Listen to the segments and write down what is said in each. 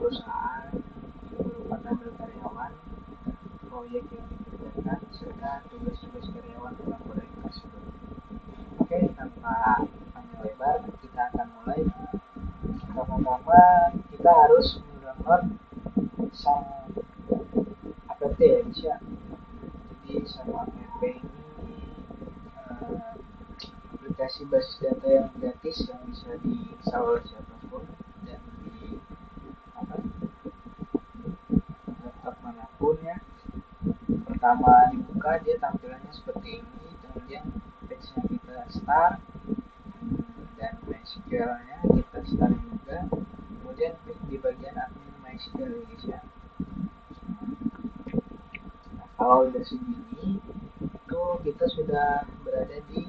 perusahaan berupa tabel karyawan, proyek yang dikerjakan, serta tugas-tugas karyawan dalam proyek tersebut. Oke, tanpa panjang lebar, kita akan mulai. Pertama-tama kita harus mendownload sang app ya guys ya. Jadi sama app ini aplikasi basis data yang gratis yang bisa diinstal oleh siapapun dan di laptop manapun ya. Pertama dibuka dia tampilannya seperti ini, kemudian page-nya kita start dan MySQL-nya kita start juga, kemudian klik di bagian admin MySQL guys ya. Nah, kalau udah segini itu kita sudah berada di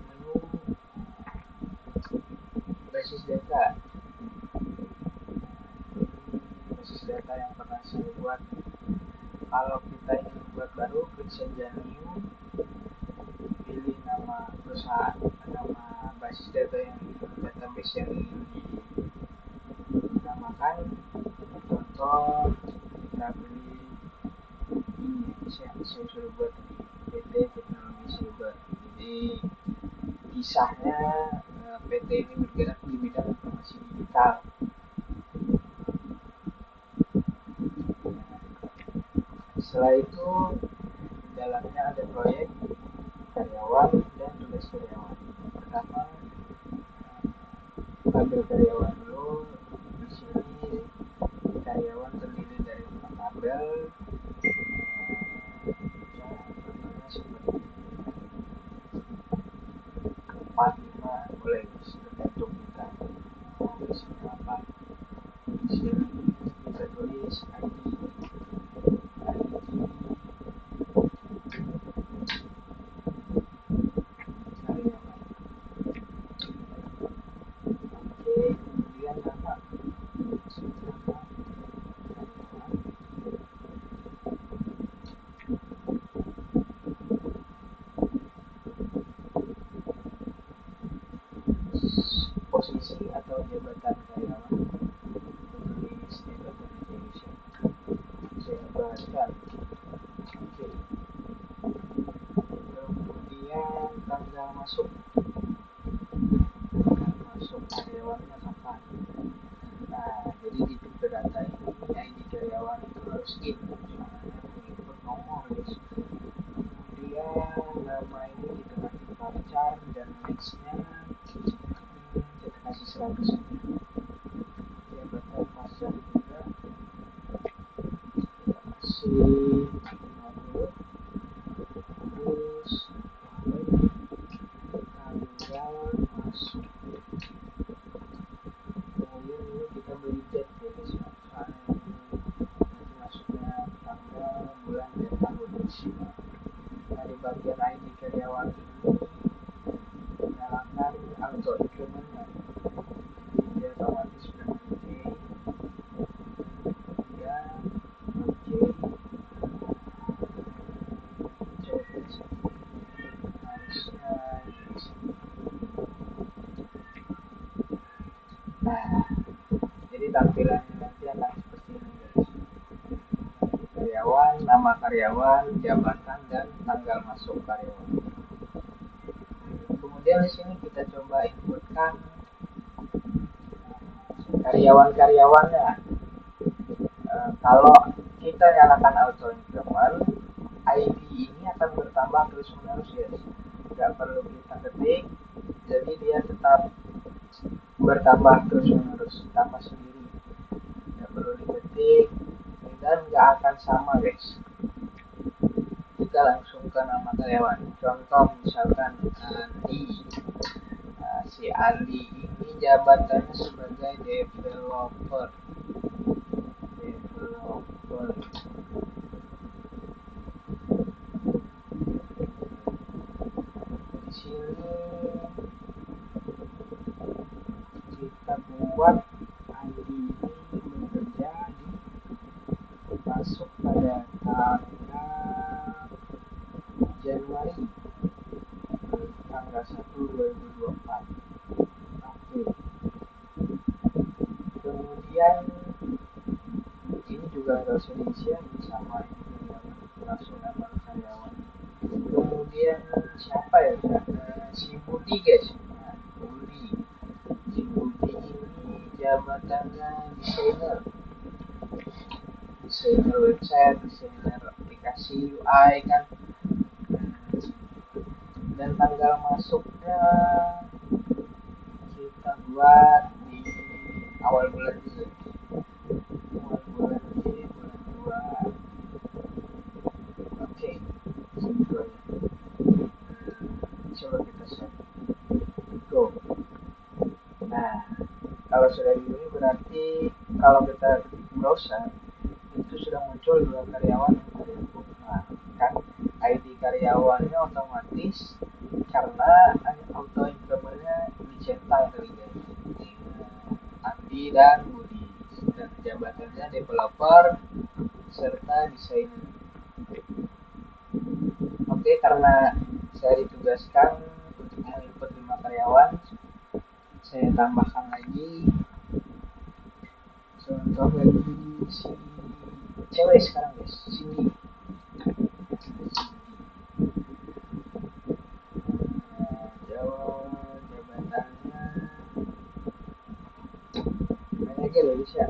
menu basis data. Basis data yang pernah saya buat. Kalau kita ingin membuat baru, klik saja new, pilih nama perusahaan, nama basis data yang database yang ingin dinamakan. Contoh kita pilih ini, saya sudah buat PT Teknologi Cyber. Jadi kisahnya PT ini bergerak di bidang informasi digital. Setelah itu di dalamnya ada proyek, karyawan, dan tugas karyawan. Pertama tabel karyawan dulu. Di sini karyawan terdiri dari 4 tabel. Contohnya seperti 4, 5 boleh tergantung kita mau isinya apa. Di sini kita tulis ID karyawan. Oke, kemudian nama karyawan. Posisi atau jabatan karyawan, tulis jabatan aja jabatan. Oke, kemudian tanggal masuk karyawannya kapan. Nah, jadi di tipe data ini ID karyawan itu harus in, soalnya menginput nomor guys. Kemudian nama ini kita kasih varchar dan matchnya kita kasih 100 aja. Jabatan varchar juga kita kasih 50. Terus tanggal masuk, kemudian ini kita beri date ya guys ya, soalnya nanti masuknya tanggal, bulan, dan tahun. Nah, di bagian ID karyawan ini nyalakan auto increment, jadi dia otomatis berhenti dan oke harusnya. Nah, jadi tampilannya nanti akan seperti ini guys. Karyawan, nama karyawan, jabatan, dan tanggal masuk karyawan. Kemudian di sini kita coba inputkan karyawan-karyawannya. Kalau kita nyalakan auto increment, ID ini akan bertambah terus menerus ya, nggak perlu kita ketik, jadi dia tetap bertambah terus menerus, tambah sendiri, nggak perlu diketik dan nggak akan sama guys. Kita langsung ke nama karyawan. Contoh misalkan Andi. Nah, si Andi ini jabatannya sebagai developer. Di sini kita buat Andi ini bekerja masuk pada tanggal Januari tanggal 1 2024. Oke. Kemudian kemudian ini juga harus diisi sama ini karyawan, langsung nama karyawan. Kemudian siapa ya, si Budi guys. Nah, Budi, si Budi ini jabatannya desainer, desainer website, desainer aplikasi UI kan. Dan tanggal masuknya kita buat di awal bulan juga, awal bulan ini bulan 2. Oke, segitu aja. Coba kita set go. Nah, kalau sudah begini berarti kalau kita ketik browser itu sudah muncul dua karyawan yang tadi aku. Nah, kan ID karyawannya otomatis karena auto include-nya dicentang tadi guys. Andi dan Budi, dan jabatannya developer serta desainer. Oke, karena saya ditugaskan untuk menginput 5 karyawan, saya tambahkan lagi contoh lagi si cewek sekarang guys, Cindy. Jabatannya manager ya bisa,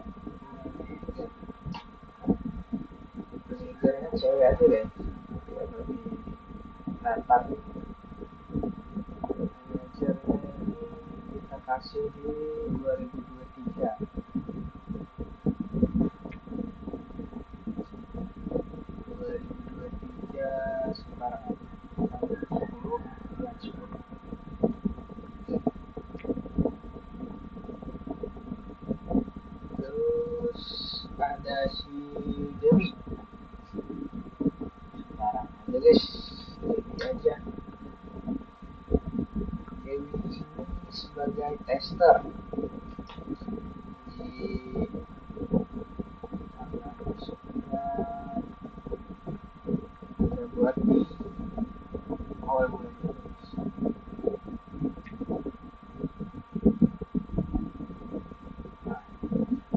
managernya cewek aja guys, biar lebih nantang. Managernya ini kita kasih di 2023, 2023 sekarang tanggal 10 bulan 10. Terus ada si Dewi, sekarang aja guys, Dewi aja. Dewi ini sebagai tester di tanggal masuknya kita buat di awal bulan ini. Nah,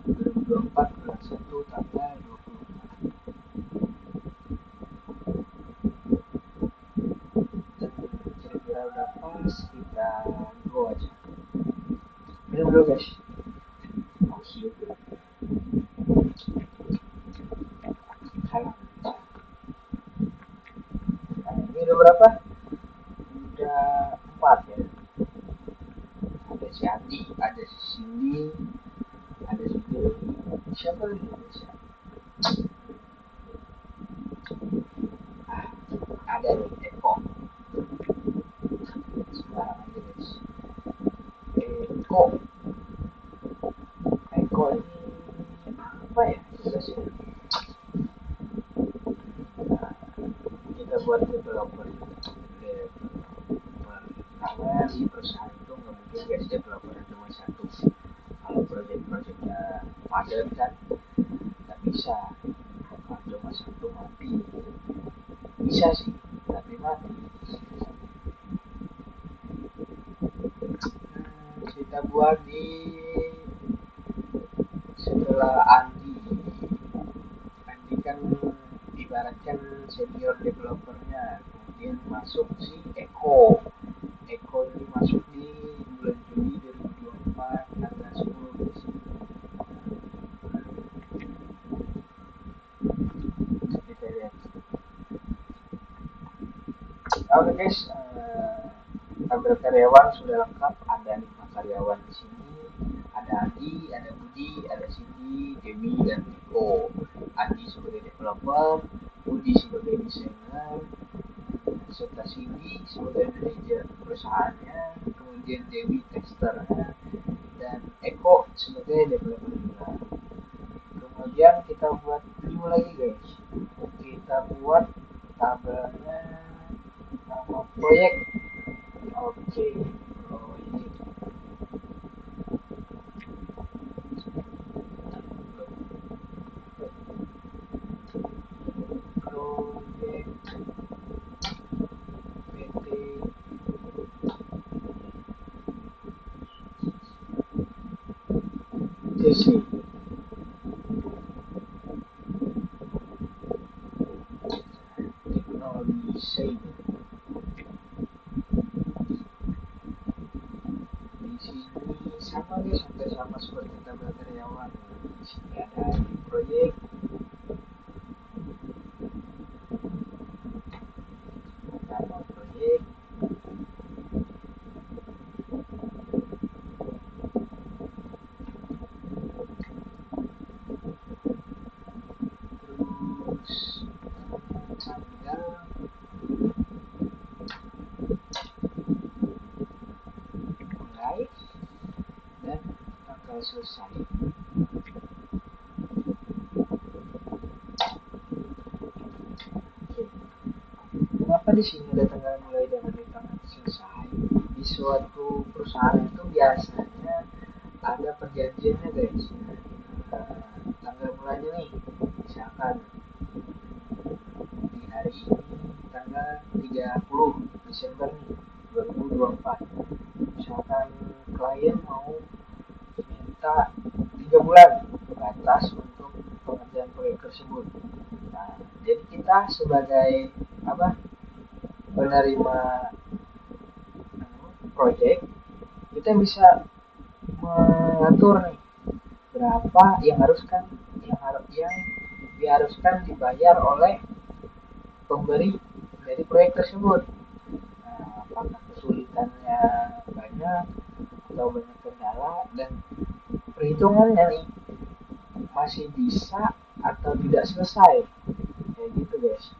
2024 bulan 1 tanggal 24. Dan kira-kira udah pas, kita go aja. Minum dulu guys. Haus juga. Salam. Nah, ini udah berapa? Udah 4 ya. Ada si Andi, ada si Cindy, ada si Dewi. Siapa lagi guys ya? Ah, ada nih Eko. Sekarang aja guys. Eko, Eko ini apa ya tugasnya? Nah, kita buat developer juga. Developer. Karena di perusahaan itu nggak mungkin guys developer cuma satu. Kalau project-projectnya padat kan nggak bisa. Kalau cuma satu mati. Bisa sih, tapi mati. Kita buat di setelah Andi. Andi kan ibaratkan senior developernya, kemudian masuk si Eko. Eko ini masuk di bulan Juli 2024 tanggal 10 guys. Kita lihat. Oke guys, tabel karyawan sudah lengkap. Ada 5 karyawan di sini. Ada Andi, ada Budi, ada Cindy, Dewi, dan Eko. Andi sebagai developer, Budi sebagai desainer, serta Cindy sebagai manajer perusahaannya, kemudian Dewi testernya, dan Eko sebagai developer juga. Kemudian kita buat view lagi guys. Kita buat tabelnya nama proyek. Oke, proyek. Proyek PT TC. selesai. Di sini sama guys, hampir sama seperti tabel karyawan. Di sini ada ID proyek, nama proyek, terus tanggal mulai dan tanggal selesai. Oke. Kenapa di sini ada tanggal mulai dan ada tanggal selesai? Di suatu perusahaan itu biasanya ada perjanjiannya guys. Tanggal mulainya nih, misalkan di hari ini tanggal 30 Desember nih 2024. Misalkan klien mau minta 3 bulan batas untuk pengerjaan proyek tersebut. Nah, jadi kita sebagai apa penerima proyek, kita bisa mengatur nih berapa yang yang diharuskan dibayar oleh pemberi dari proyek tersebut. Nah, apakah kesulitannya banyak atau banyak kendala, dan perhitungannya nih masih bisa atau tidak selesai, kayak gitu guys.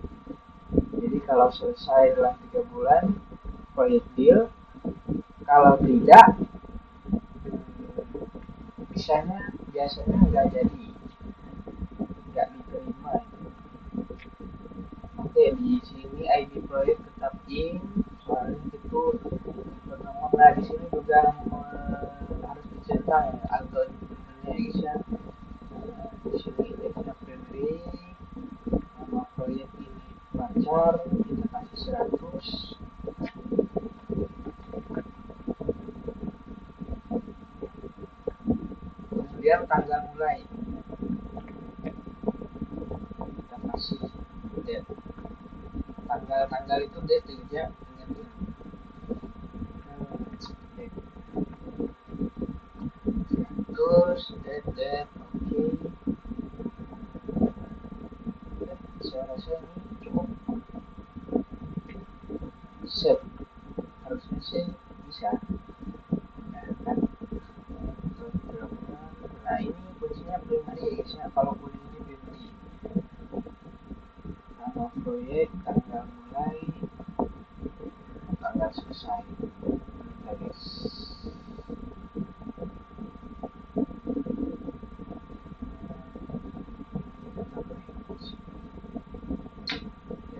Jadi kalau selesai dalam 3 bulan proyek deal, kalau tidak biasanya nggak jadi, nggak diterima. Oke, di sini ID proyek tetap in, soalnya itu bernomor. Nah, di sini juga harus dicentang algoritmenya ya. Di sini indeksnya primary, nama proyek ini pacar, kita kasih 100. Kemudian tanggal mulai kita kasih date. Tanggal-tanggal itu date ya, ingetin. Terus date, oke. Saya rasa ini cukup. Set, harusnya sih bisa. Nah, kan nah ini kuncinya primary ya guys ya, kalau kuning ini primary. Nama proyek, tanggal mulai, tanggal selesai. Nah guys,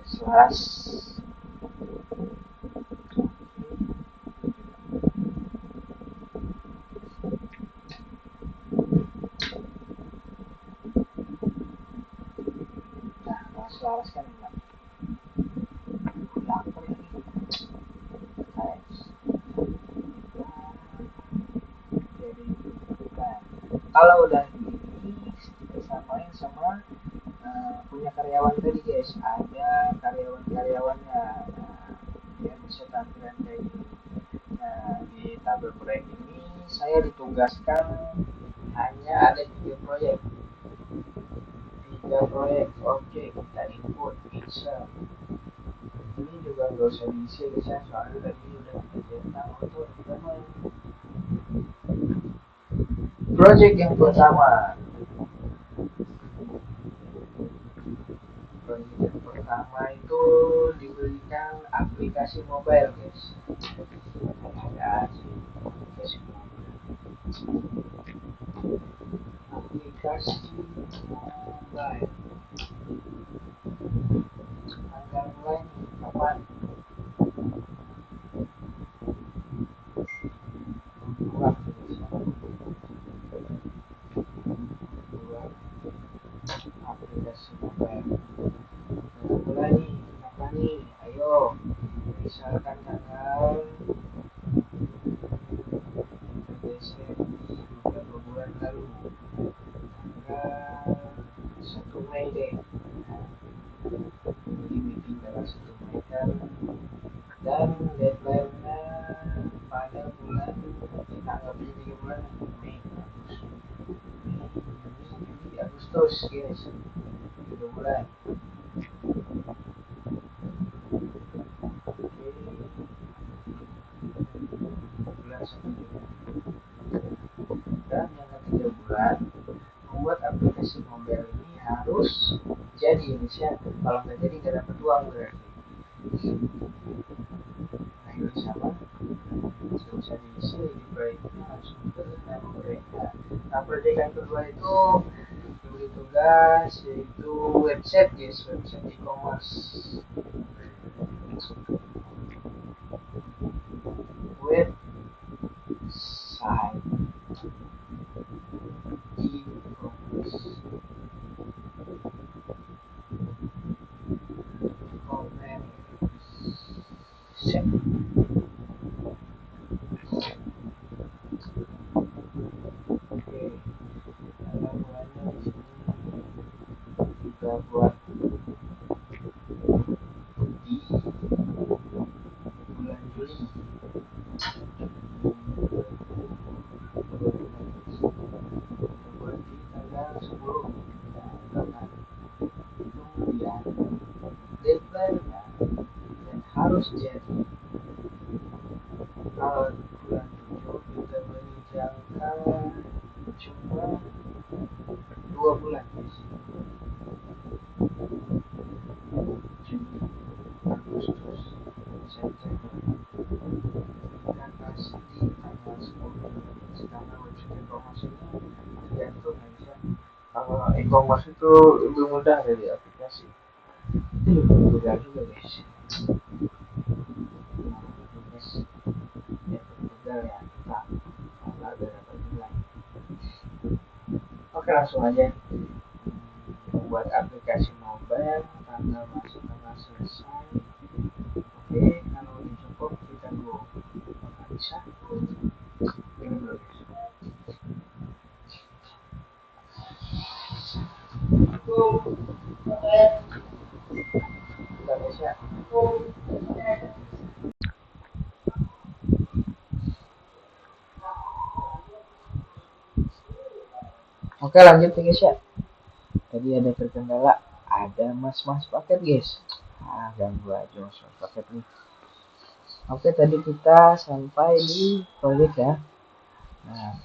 selaras. Nah, kalau selaras kan enggak lapar ini guys. Jadi nah, kalau udah gini kita samain sama punya karyawan tadi guys, ada karyawan-karyawannya. Nah, dia bisa tampilan kayak gini. Nah, di tabel proyek ini saya ditugaskan hanya ada 3 proyek. 3 proyek, oke, kita input Excel. Ini juga nggak usah diisi guys ya, soalnya tadi udah kita centang untuk teman. Project yang pertama, itu diberikan aplikasi mobile guys. Ada aplikasi mobile. Tanggal mulai kapan? 2 aplikasi mobile. Mulai nih, kapan nih? Ayo, misalkan tanggal Desember, beberapa bulan lalu, tanggal 1 Mei deh. Jadi bikin tanggal 1 Mei kan Agustus guys, 3 bulan. Oke, bulan 1 Juni. Dan yang ketiga bulan, membuat aplikasi mobile ini harus jadi inisiatif. Kalau nggak jadi nggak dapat uang berarti. Nah ini sama, bisa diisi di proyeknya langsung ke nama mereka. Nah proyek yang kedua itu diberi tugas yaitu website guys, website e-commerce. Website e-commerce. Oke, kita mulainya di sini. Kita buat di bulan Juli. Kita buat di tanggal 10. Kemudian deadline-nya dan harus jadi kalau bulan 7 kita beri jangka cuma 2 bulan guys. Juli, Agustus, September. Kita kasih di tanggal 10 karena website e-commerce-nya tergantung aja. Kalau e-commerce itu lebih mudah dari aplikasi. Itu juga mudah juga guys. Tugas ya tugas ya kita karena ada dapat nilai. Oke langsung aja. Membuat aplikasi mobile, tanggal masuk, tanggal selesai. Oke, kalau udah cukup kita go. Apakah bisa? Ini dulu guys. Kita bisa. Oke lanjut ya guys ya. Tadi ada terkendala, ada mas-mas paket guys. Ganggu aja mas-mas paket nih. Oke tadi kita sampai di proyek ya. Nah,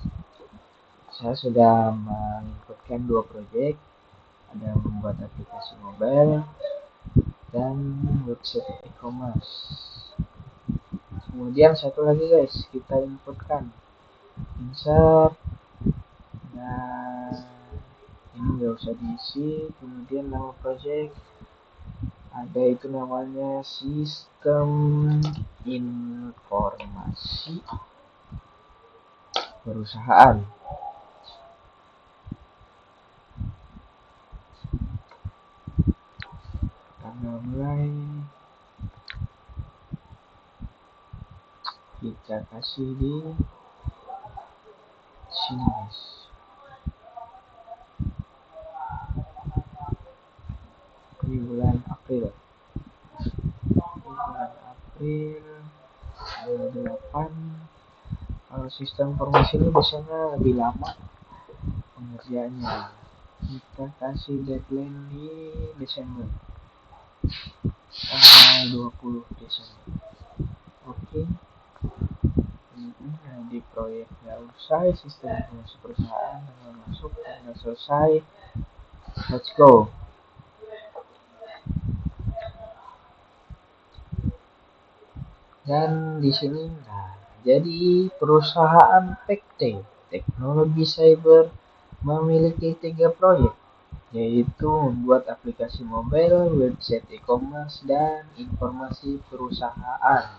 saya sudah menginputkan 2 proyek, ada membuat aplikasi mobile dan website e-commerce. Kemudian satu lagi guys, kita inputkan insert. Nah, ini nggak usah diisi. Kemudian nama project ada itu namanya sistem informasi perusahaan. Tanggal mulai kita kasih di sini guys. Di bulan April. Tanggal 8. Kalau sistem informasi ini biasanya lebih lama pengerjaannya. Kita kasih deadline di Desember. Tanggal 20 Desember. Oke. Nah, di proyeknya usai, sistem informasi perusahaan, tanggal masuk, tanggal selesai. Let's go. Dan di sini, nah, jadi perusahaan PT Teknologi Cyber memiliki 3 proyek, yaitu membuat aplikasi mobile, website e-commerce, dan informasi perusahaan.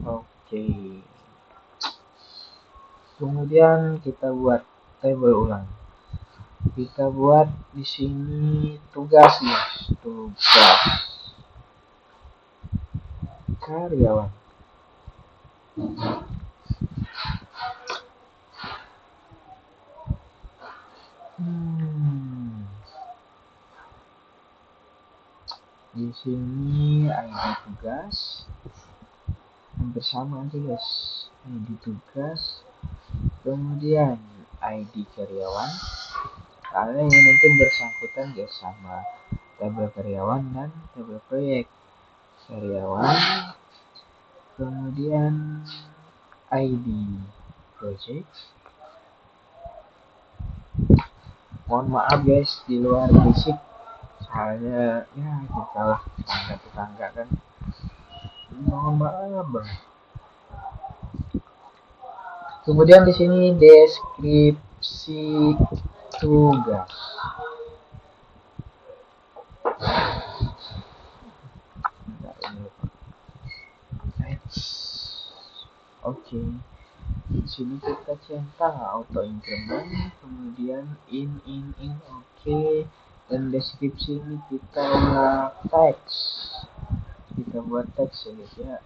Oke. Kemudian kita buat tabel ulang. Kita buat di sini tugas ya, tugas karyawan. Di sini ada tugas hampir sama aja guys. ID tugas, kemudian ID karyawan, soalnya ini nanti bersangkutan ya sama tabel karyawan dan tabel proyek. Karyawan, kemudian ID project. Mohon maaf guys di luar berisik, soalnya ya kita lah tetangga kan. Mohon maaf bang. Kemudian di sini deskripsi tugas. Oke. Di sini kita centang auto increment, kemudian in oke, dan deskripsi ini kita buat teks. Kita buat teks ya guys ya.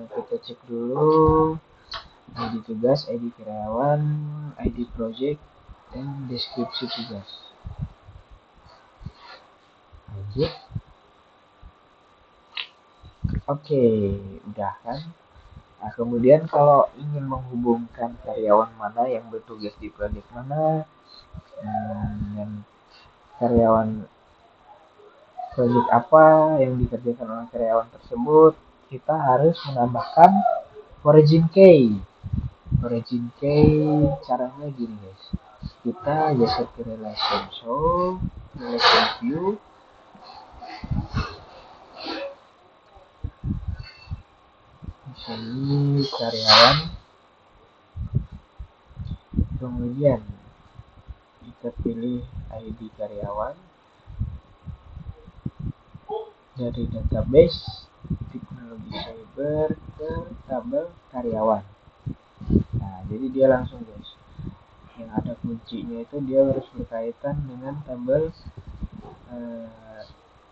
Kita cek dulu ID tugas, ID karyawan, ID project, dan deskripsi tugas. Lanjut. Oke, udah kan? Nah, kemudian kalau ingin menghubungkan karyawan mana yang bertugas di project mana dengan karyawan project apa yang dikerjakan oleh karyawan tersebut, kita harus menambahkan origin key. Origin key caranya gini guys. Kita geser ke relation show, relation view. Di sini karyawan. Kemudian kita pilih ID karyawan dari database teknologi cyber ke tabel karyawan. Nah, jadi dia langsung guys. Yang ada kuncinya itu dia harus berkaitan dengan tabel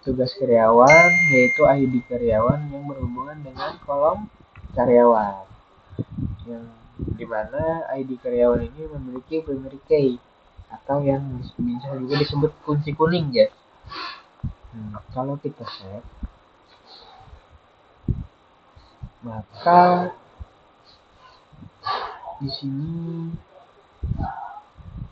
tugas karyawan, yaitu ID karyawan yang berhubungan dengan kolom karyawan. Yang dimana ID karyawan ini memiliki primary key atau yang bisa juga disebut kunci kuning ya. Kalau kita set, maka di sini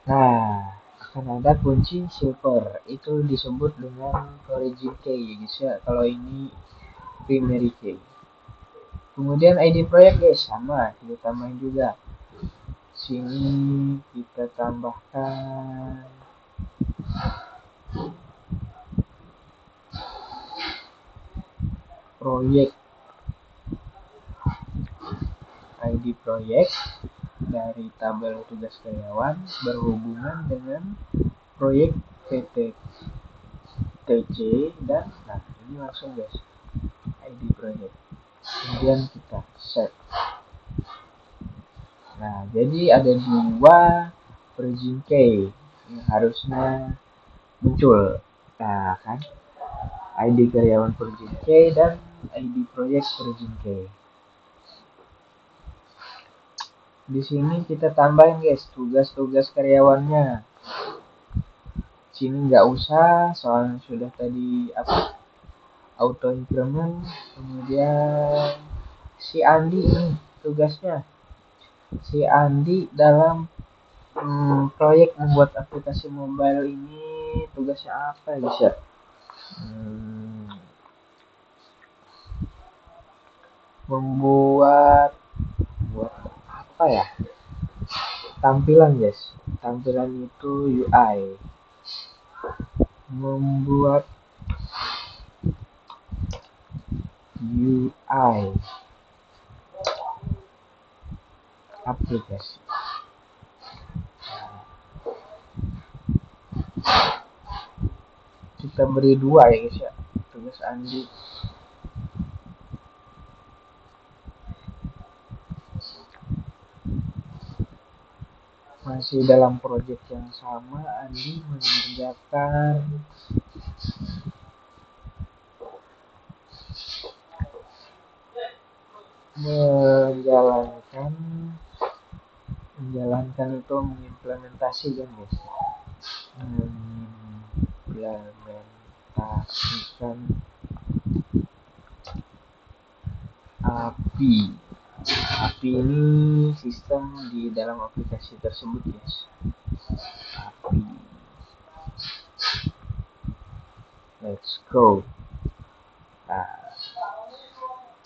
akan ada kunci silver, itu disebut dengan origin key ya guys ya. Kalau ini primary key. Kemudian ID proyek guys sama, kita tambahin juga. Sini kita tambahkan proyek, ID proyek dari tabel tugas karyawan berhubungan dengan proyek PT TC dan nah ini langsung guys ID proyek. Kemudian kita set. Nah, jadi ada dua origin key yang harusnya muncul. Nah, kan ID karyawan origin key dan ID proyek origin key. Di sini kita tambahin guys tugas-tugas karyawannya. Sini nggak usah, soalnya sudah tadi auto increment. Kemudian si Andi ini tugasnya. Si Andi dalam proyek membuat aplikasi mobile ini tugasnya apa guys ya? Membuat apa ya? Tampilan guys. Tampilan itu UI. Membuat UI aplikasi. Kita beri 2 ya guys ya, tugas Andi. Masih dalam project yang sama, Andi menjalankan itu mengimplementasikan guys. Mengimplementasikan API. API ini sistem di dalam aplikasi tersebut guys. Go. Nah,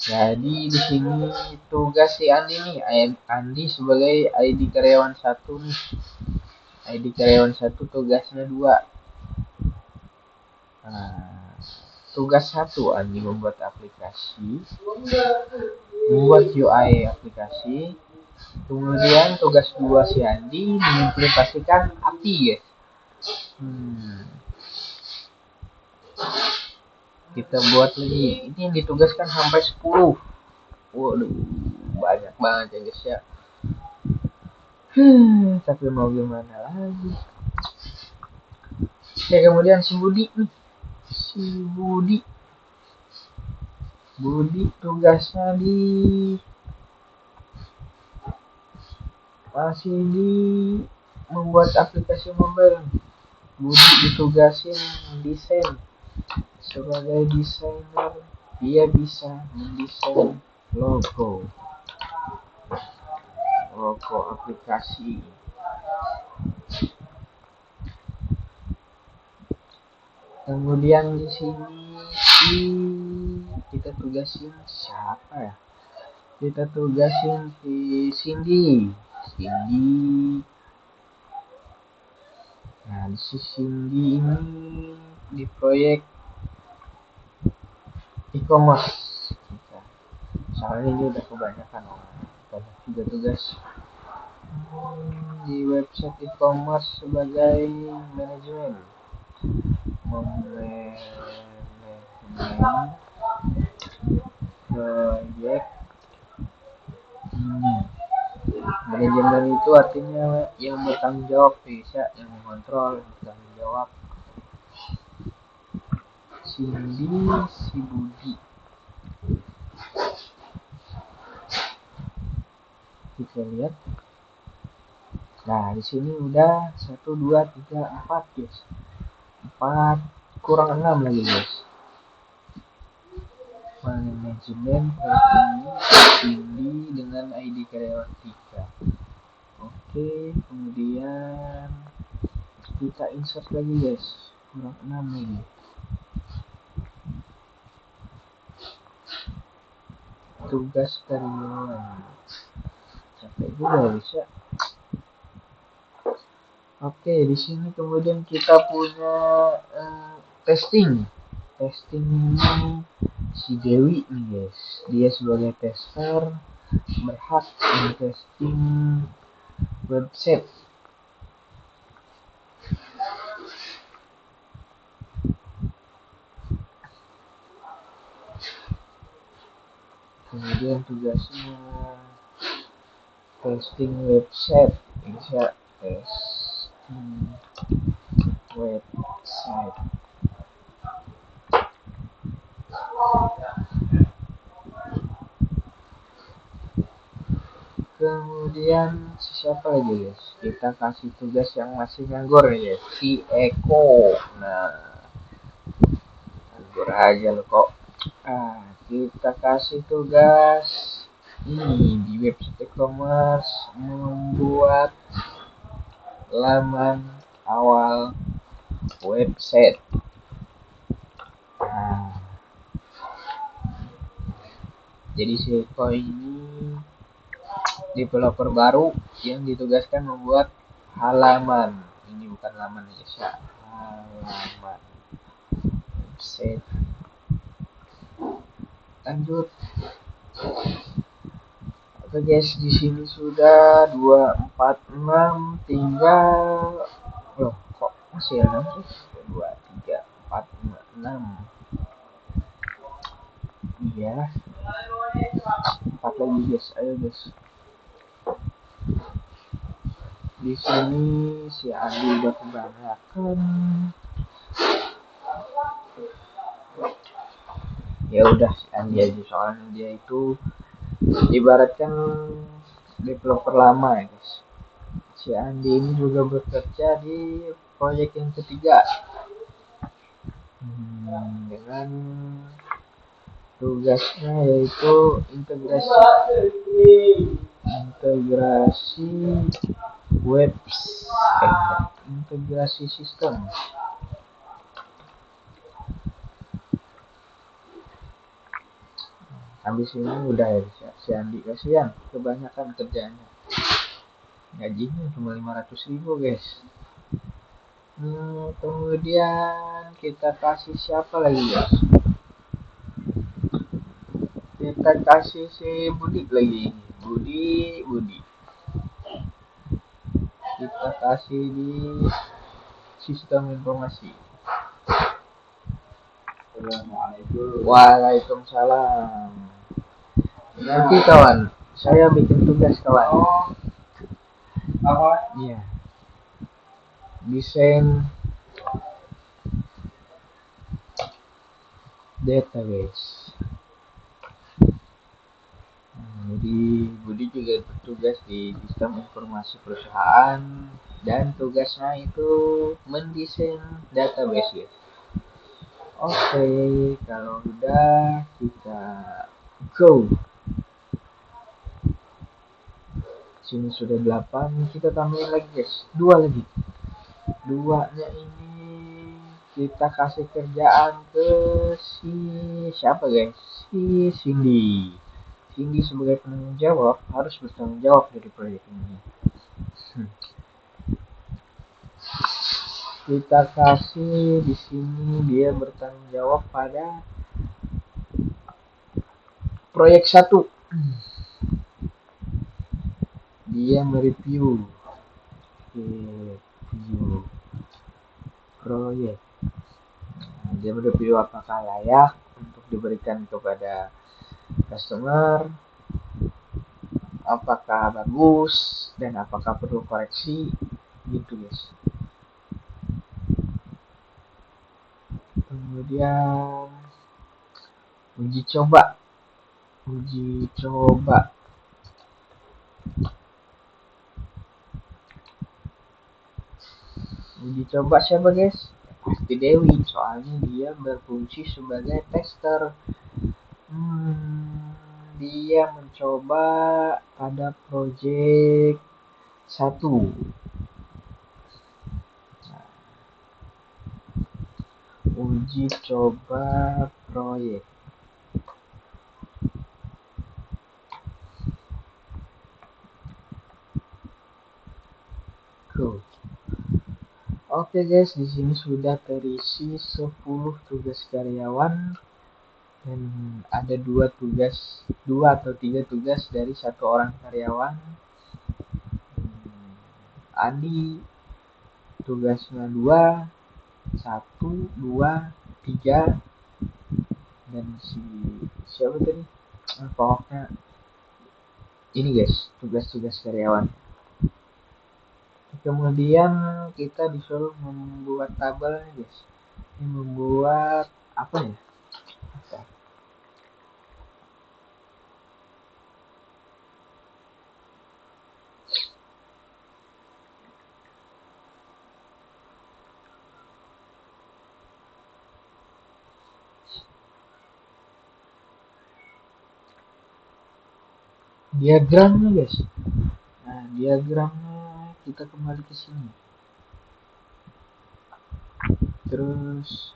jadi di sini tugas si Andi nih, Andi sebagai ID karyawan 1 nih. ID karyawan 1 tugasnya 2. Nah, tugas 1 Andi membuat aplikasi, membuat UI aplikasi. Kemudian tugas 2 si Andi mengimplementasikan API, guys. Kita buat lagi. Ini yang ditugaskan sampai 10. Waduh, banyak banget ya guys ya. Tapi mau gimana lagi. Ya kemudian si Budi nih. Si Budi tugasnya masih di membuat aplikasi mobile. Budi ditugasin desain. Sebagai desainer, dia bisa mendesain logo aplikasi. Kemudian di sini kita tugasin siapa ya? Kita tugasin si Cindy. Nah, si Cindy ini di proyek e-commerce kita. Soalnya ini udah kebanyakan banyak juga tugas di website e-commerce sebagai manajemen proyek ini. Manajemen itu artinya yang bertanggung jawab, bisa yang mengontrol, yang bertanggung jawab. Cindy, si Budi. Kita lihat. Nah, di sini udah 1 2 3 4, guys. 4 kurang 6 lagi, guys. Manajemen ini dengan ID karyawan 3. Oke, kemudian kita insert lagi, guys. Kurang 6 lagi. Tugas karyawan. Capek juga bisa. Oke, di sini kemudian kita punya testing. Testing ini si Dewi nih, guys. Dia sebagai tester berhak men-testing website. Kemudian tugasnya testing website, bisa testing website. Kemudian siapa lagi, guys? Kita kasih tugas yang masih nganggur ya, si Eko. Nah, nganggur aja lo kok. Kita kasih tugas ini di website e-commerce membuat laman awal website. Jadi si Eko ini developer baru yang ditugaskan membuat halaman. Ini bukan laman ya, halaman website. Lanjut. Oke guys, di sini sudah 246, tinggal loh kok masih ada sih? 2 3 4 5 6. Iya. 4 lagi guys, ayo guys. Di sini si Andi udah kebanyakan. Ya udah si Andi aja, soalnya dia itu ibaratkan developer lama ya guys. Si Andi ini juga bekerja di proyek yang ketiga dengan tugasnya yaitu integrasi integrasi sistem. Habis ini udah ya si Andi kasihan kebanyakan kerjanya. Gajinya cuma 500.000 guys. Kemudian kita kasih siapa lagi guys? Kita kasih si Budi lagi. Budi. Kita kasih di sistem informasi. Assalamualaikum. Waalaikumsalam. Nanti kawan, saya bikin tugas kawan. Apa? Iya. Desain database. Jadi Budi juga bertugas di sistem informasi perusahaan dan tugasnya itu mendesain database ya. Oke, kalau udah kita go. Sini sudah 8, kita tambahin lagi guys. 2 lagi. 2-nya ini kita kasih kerjaan ke si siapa guys? Si Cindy. Cindy sebagai penanggung jawab harus bertanggung jawab dari proyek ini. Kita kasih di sini dia bertanggung jawab pada proyek 1. Dia mereview proyek. Dia mereview apakah layak untuk diberikan kepada customer, apakah bagus dan apakah perlu koreksi gitu guys. Kemudian uji coba siapa guys? Pasti Dewi, soalnya dia berfungsi sebagai tester. Dia mencoba pada project 1. Uji coba proyek. Go. Oke guys, di sini sudah terisi 10 tugas karyawan dan ada 2 atau 3 tugas dari 1 orang karyawan. Andi tugasnya 2, 1, 2, 3 dan si siapa tadi? Pokoknya ini guys, tugas-tugas karyawan. Kemudian kita disuruh membuat tabel guys. Ini membuat apa ya? Diagramnya guys. Nah, diagramnya kita kembali ke sini. Terus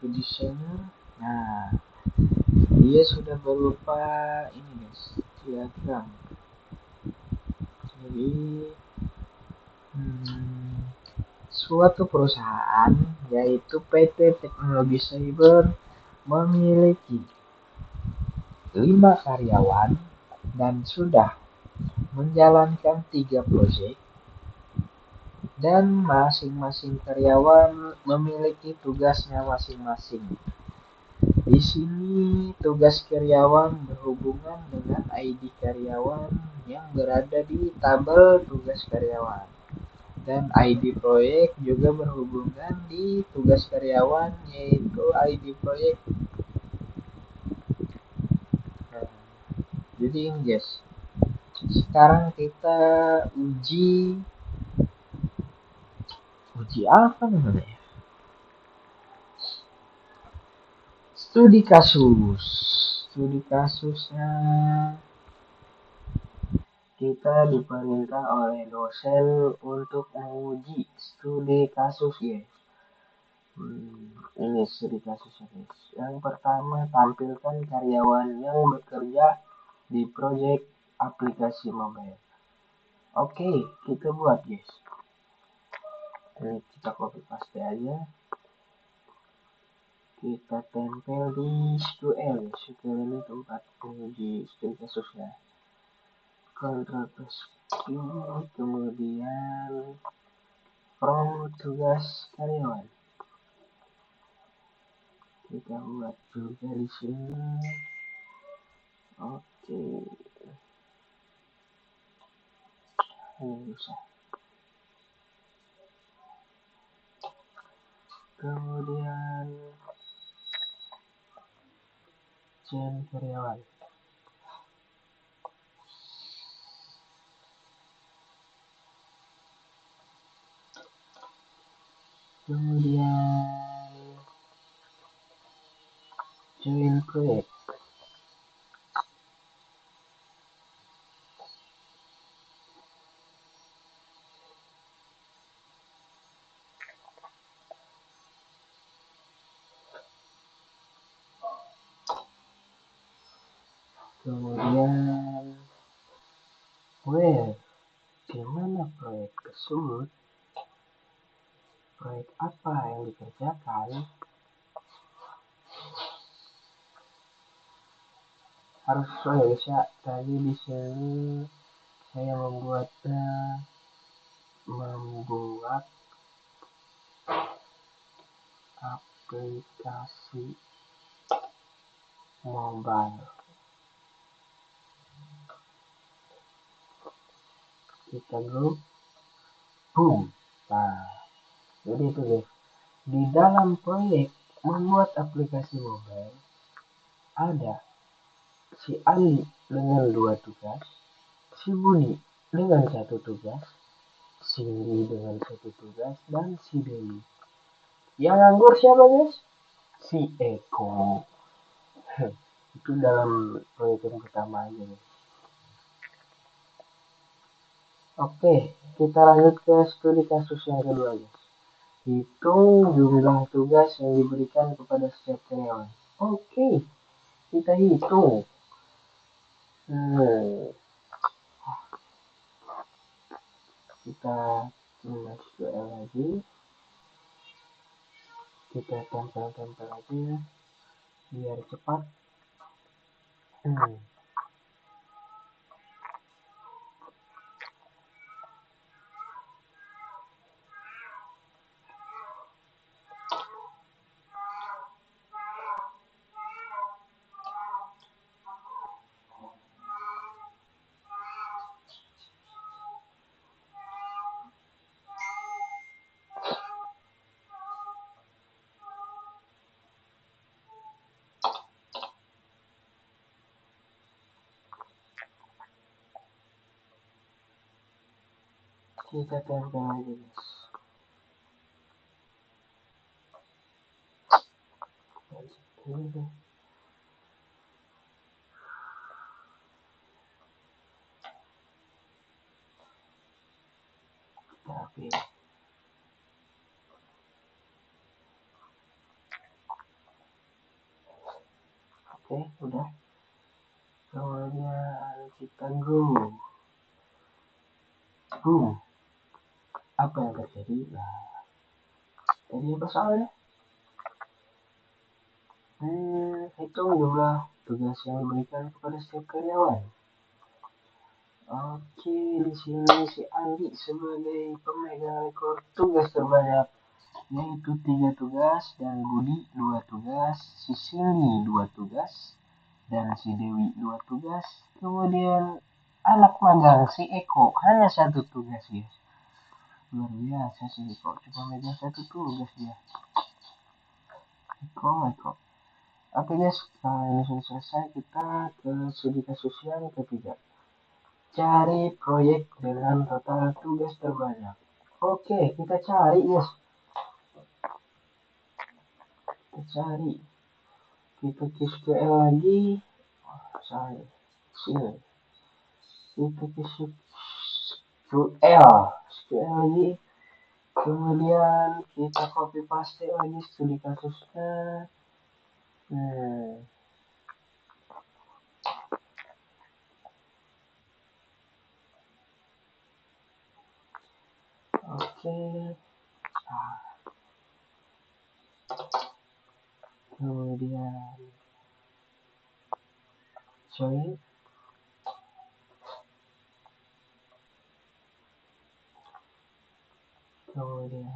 ke desainer. Nah, dia sudah berupa ini guys, diagram. Jadi suatu perusahaan yaitu PT Teknologi Cyber memiliki 5 karyawan dan sudah menjalankan 3 proyek dan masing-masing karyawan memiliki tugasnya masing-masing. Di sini tugas karyawan berhubungan dengan ID karyawan yang berada di tabel tugas karyawan. Dan ID proyek juga berhubungan di tugas karyawan yaitu ID proyek. Jadi ini guys, sekarang kita uji apa namanya? Studi kasus. Studi kasusnya kita diperintah oleh dosen untuk menguji studi kasus guys. Ini studi kasusnya guys. Yang pertama, tampilkan karyawan yang bekerja di proyek aplikasi mobile. Oke, kita buat guys. Ini kita copy paste aja. Kita tempel di SQL. SQL ini tempat menguji studi kasusnya. Ctrl plus Q, kemudian from tugas karyawan. Kita buat juga di sini. Oke. Ini bisa. Kemudian change karyawan. Kemudian join project. Kemudian where, di mana proyek tersebut, proyek apa yang dikerjakan, harus sesuai guys ya. Tadi di sini saya membuat aplikasi mobile. Kita go boom. Nah, jadi itu guys, di dalam proyek membuat aplikasi mobile ada si Ali dengan 2 tugas, si Budi dengan 1 tugas, Cindy dengan 1 tugas, dan si Dewi. Yang nganggur siapa guys? Si Eko. Itu dalam proyek yang pertama aja guys. Oke, kita lanjut ke studi kasus yang kedua guys. Hitung jumlah tugas yang diberikan kepada setiap karyawan. Oke, kita hitung. Kita masuk lagi. Kita tempel-tempel aja biar cepat. Kita tempel aja guys. Tapi oke, udah. Kemudian kita go. Boom. Apa yang terjadi? Nah, tadi apa soalnya? Hitung jumlah tugas yang diberikan kepada setiap karyawan. Oke, di sini si Andi sebagai pemegang rekor tugas terbanyak, yaitu 3 tugas, dan Budi 2 tugas, si Cindy 2 tugas, dan si Dewi 2 tugas. Kemudian anak magang si Eko hanya 1 tugas guys. Luar biasa si Eko, cuma megang 1 tugas dia. Eko. Oke guys, ini sudah selesai. Kita ke studi kasus yang ketiga. Cari proyek dengan total tugas terbanyak. Oke, kita cari guys. Kita ke SQL lagi. Sini. Kita ke SQL lagi. Kemudian kita copy paste lagi studi kasusnya. Oke. Kemudian join. Kemudian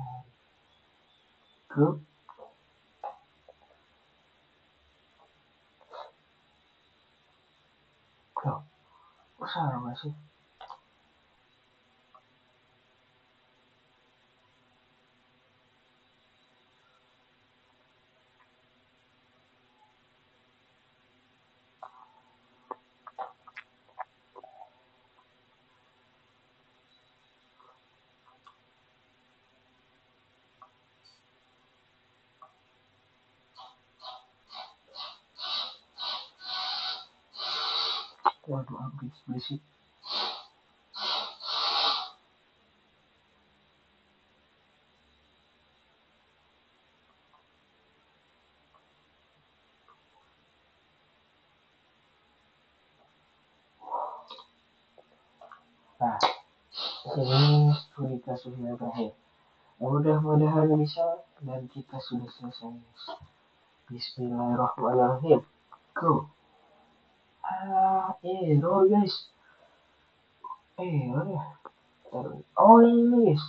group. Loh, kok salah sih? Waduh, habis berisik. Nah, ini studi kasus yang terakhir. Mudah-mudahan bisa dan kita sudah selesai. Bismillahirrahmanirrahim. Go. Error guys. Error ya. Oh ini guys.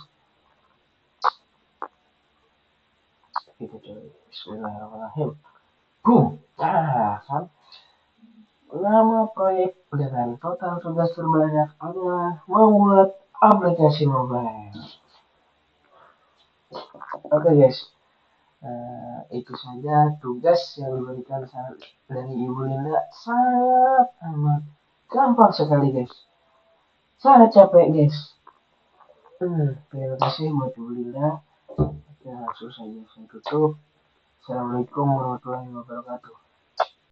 Kita coba. Bismillahirrahmanirrahim. Boom. Kan. Nama proyek dengan total tugas terbanyak adalah membuat aplikasi mobile. Oke guys. Itu saja tugas yang diberikan dari Ibu Linda. Sangat amat gampang sekali guys. Sangat capek guys. Terima kasih buat Ibu Linda. Oke, langsung saja saya tutup. Assalamualaikum warahmatullahi wabarakatuh.